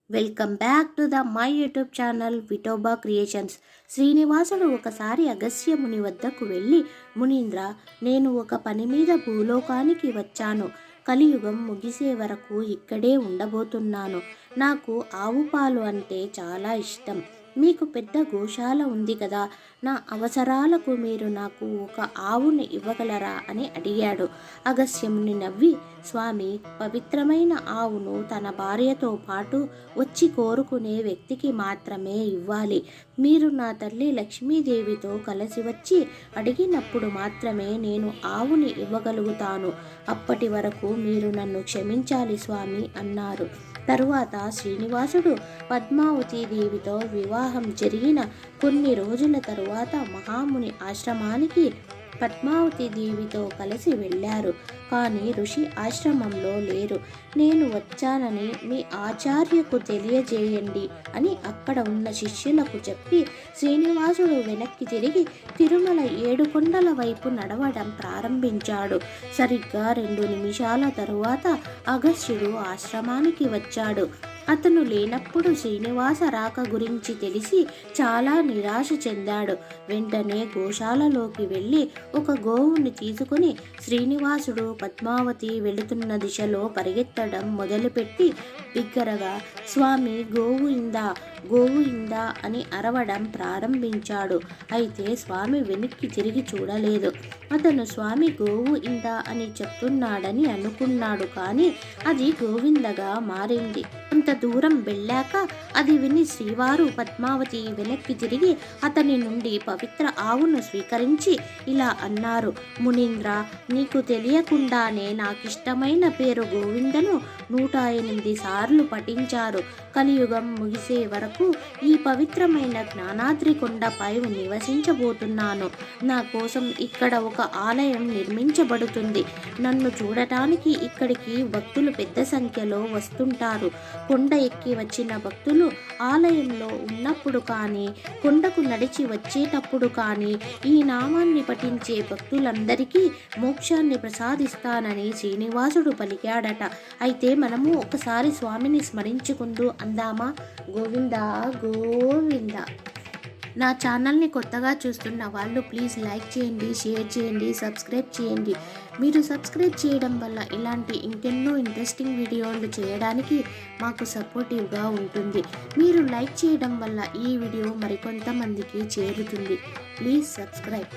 Welcome back to my YouTube channel Vithoba creations. శ్రీనివాసుడు ఒకసారి అగస్త్య ముని వద్దకు వెళ్ళి, మునీంద్ర, నేను ఒక పని మీద భూలోకానికి వచ్చాను. కలియుగం ముగిసే వరకు ఇక్కడే ఉండబోతున్నాను. నాకు ఆవు పాలు అంటే చాలా ఇష్టం. మీకు పెద్ద గోశాల ఉంది కదా, నా అవసరాలకు మీరు నాకు ఒక ఆవుని ఇవ్వగలరా అని అడిగాడు. అగస్త్యముని నవ్వి, స్వామి, పవిత్రమైన ఆవును తన భార్యతో పాటు వచ్చి కోరుకునే వ్యక్తికి మాత్రమే ఇవ్వాలి. మీరు నా తల్లి లక్ష్మీదేవితో కలిసి వచ్చి అడిగినప్పుడు మాత్రమే నేను ఆవుని ఇవ్వగలుగుతాను. అప్పటి వరకు మీరు నన్ను క్షమించాలి స్వామి అన్నారు. తరువాత శ్రీనివాసుడు పద్మావతి దేవితో వివాహం జరిగిన కొన్ని రోజుల తరువాత మహాముని ఆశ్రమానికి పద్మావతి దేవితో కలిసి వెళ్ళారు. కానీ ఋషి ఆశ్రమంలో లేరు. నేను వచ్చానని మీ ఆచార్యకు తెలియజేయండి అని అక్కడ ఉన్న శిష్యులకు చెప్పి శ్రీనివాసుడు వెనక్కి తిరిగి తిరుమల 7 కొండల వైపు నడవడం ప్రారంభించాడు. సరిగ్గా 2 నిమిషాల తరువాత అగస్త్యుడు ఆశ్రమానికి వచ్చాడు. అతను లేనప్పుడు శ్రీనివాస రాక గురించి తెలిసి చాలా నిరాశ చెందాడు. వెంటనే గోశాలలోకి వెళ్ళి ఒక గోవుని తీసుకుని శ్రీనివాసుడు పద్మావతి వెళుతున్న దిశలో పరిగెత్తడం మొదలుపెట్టి బిగ్గరగా, స్వామి, గోవు ఇందా, గోవు ఇందా అని అరవడం ప్రారంభించాడు. అయితే స్వామి వెనక్కి తిరిగి చూడలేదు. అతను స్వామి గోవు ఇందా అని చెప్తున్నాడని అనుకున్నాడు. కానీ అది గోవిందగా మారింది. కొంత దూరం వెళ్ళాక అది విని శ్రీవారు పద్మావతి వెనక్కి తిరిగి అతని నుండి పవిత్ర ఆవును స్వీకరించి ఇలా అన్నారు, మునీంద్ర, నీకు తెలియకుండానే నాకిష్టమైన పేరు గోవిందను 108 సార్లు పఠించారు. కలియుగం ముగిసే వరకు ఈ పవిత్రమైన జ్ఞానాద్రి కొండపై నివసించబోతున్నాను. నా కోసం ఇక్కడ ఒక ఆలయం నిర్మించబడుతుంది. నన్ను చూడటానికి ఇక్కడికి భక్తులు పెద్ద సంఖ్యలో వస్తుంటారు. కొండ ఎక్కి వచ్చిన భక్తులు ఆలయంలో ఉన్నప్పుడు కానీ, కొండకు నడిచి వచ్చేటప్పుడు కానీ ఈ నామాన్ని పఠించే భక్తులందరికీ మోక్షాన్ని ప్రసాదిస్తానని శ్రీనివాసుడు పలికాడట. అయితే మనము ఒకసారి స్వామిని స్మరించుకుంటూ అందామా, గోవిందా గోవిందా. నా ఛానల్ని కొత్తగా చూస్తున్న వాళ్ళు ప్లీజ్ లైక్ చేయండి, షేర్ చేయండి, సబ్స్క్రైబ్ చేయండి. మీరు సబ్స్క్రైబ్ చేయడం వల్ల ఇలాంటి ఇంకెన్నో ఇంట్రెస్టింగ్ వీడియోలు చేయడానికి మాకు సపోర్టివ్గా ఉంటుంది. మీరు లైక్ చేయడం వల్ల ఈ వీడియో మరికొంతమందికి చేరుతుంది. Please subscribe.